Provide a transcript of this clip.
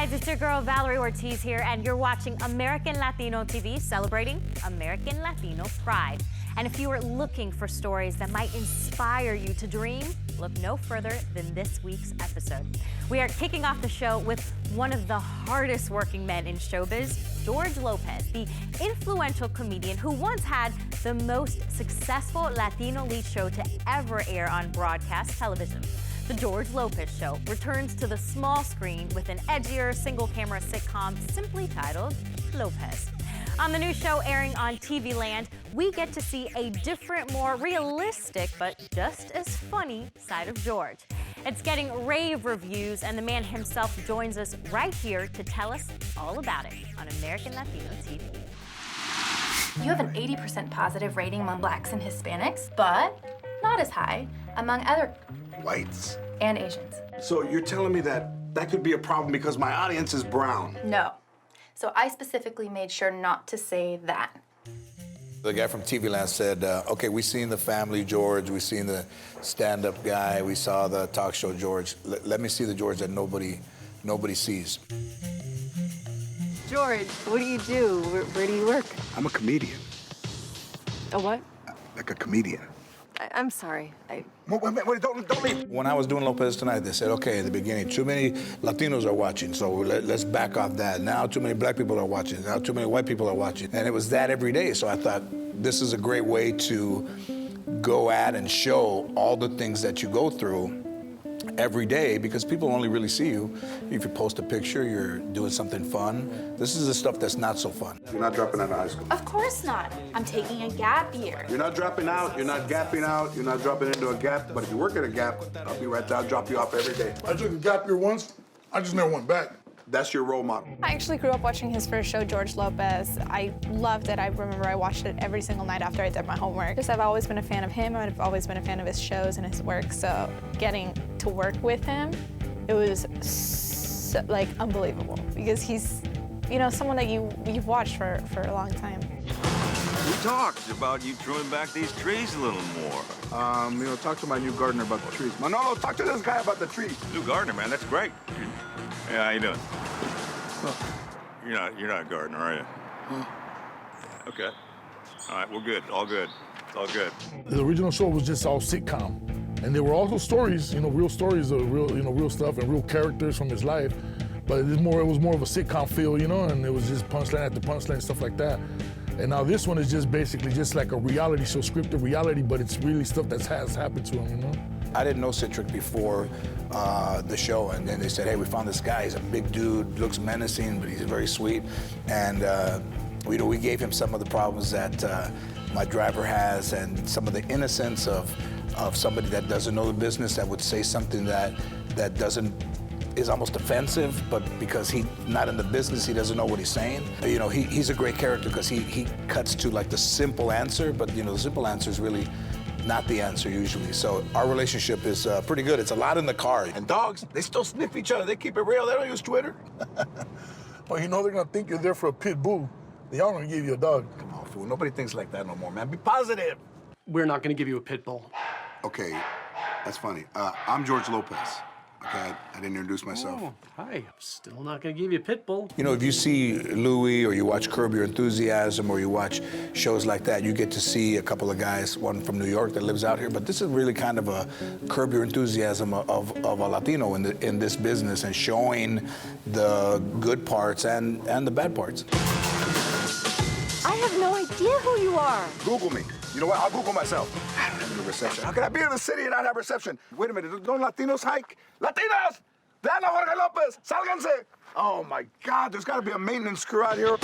guys, it's your girl Valerie Ortiz here, and you're watching American Latino TV, celebrating American Latino Pride. And if you are looking for stories that might inspire you to dream, look no further than this week's episode. We are kicking off the show with one of the hardest working men in showbiz, George Lopez, the influential comedian who once had the most successful Latino-lead show to ever air on broadcast television. The George Lopez Show returns to the small screen with an edgier single-camera sitcom simply titled Lopez. On the new show airing on TV Land, we get to see a different, more realistic, but just as funny side of George. It's getting rave reviews, and the man himself joins us right here to tell us all about it on American Latino TV. You have an 80% positive rating among Blacks and Hispanics, but not as high among other whites and Asians. So you're telling me that could be a problem because my audience is brown? No. So I specifically made sure not to say that. The guy from TV Land said, okay, we seen the family George, we seen the stand-up guy, we saw the talk show George. Let me see the George that nobody sees. George, what do you do? Where do you work? I'm a comedian. A what? Like a comedian. I'm sorry. Wait, don't leave. When I was doing Lopez Tonight, they said, okay, at the beginning, too many Latinos are watching, so let's back off that. Now too many black people are watching, now too many white people are watching. And it was that every day, so I thought, this is a great way to go at and show all the things that you go through every day, because people only really see you if you post a picture, you're doing something fun. This is the stuff that's not so fun. You're not dropping out of high school. Of course not. I'm taking a gap year. You're not dropping out, you're not gapping out, you're not dropping into a gap, but if you work at a gap, I'll be right there, I'll drop you off every day. I took a gap year once, I just never went back. That's your role model. I actually grew up watching his first show, George Lopez. I loved it. I remember I watched it every single night after I did my homework. I've always been a fan of him. I've always been a fan of his shows and his work. So getting to work with him, it was so, unbelievable, because he's, someone that you've watched for a long time. We talked about you trimming back these trees a little more. Talk to my new gardener about the trees. No, talk to this guy about the trees. New gardener, man, that's great. Yeah, how you doing? You're not a gardener, are you? Okay. All right, we're good. All good. It's all good. The original show was just all sitcom, and there were also stories, real stories of real stuff and real characters from his life. But it was more of a sitcom feel, and it was just punchline after punchline and stuff like that. And now this one is just basically just like a reality show, scripted reality, but it's really stuff that has happened to him, I didn't know Citric before the show, and then they said, hey, we found this guy. He's a big dude, looks menacing, but he's very sweet. And we gave him some of the problems that my driver has, and some of the innocence of somebody that doesn't know the business, that would say something that is almost offensive, but because he's not in the business, he doesn't know what he's saying. He's a great character because he cuts to the simple answer, but the simple answer is really not the answer usually. So our relationship is pretty good. It's a lot in the car. And dogs, they still sniff each other. They keep it real. They don't use Twitter. Well, they're gonna think you're there for a pit bull. They are gonna give you a dog. Come on, fool. Nobody thinks like that no more, man. Be positive. We're not gonna give you a pit bull. Okay, that's funny. I'm George Lopez. Okay, I didn't introduce myself. Oh, hi. I'm still not gonna give you a pit bull. If you see Louis, or you watch Curb Your Enthusiasm, or you watch shows like that, you get to see a couple of guys, one from New York that lives out here, but this is really kind of a Curb Your Enthusiasm of a Latino in this business, and showing the good parts and the bad parts. I have no idea who you are. Google me. You know what? I'll Google myself. I don't have any reception. How can I be in the city and not have reception? Wait a minute. Don't Latinos hike? Latinas! Vean a Jorge Lopez! Sálganse! Oh, my God. There's got to be a maintenance crew out here.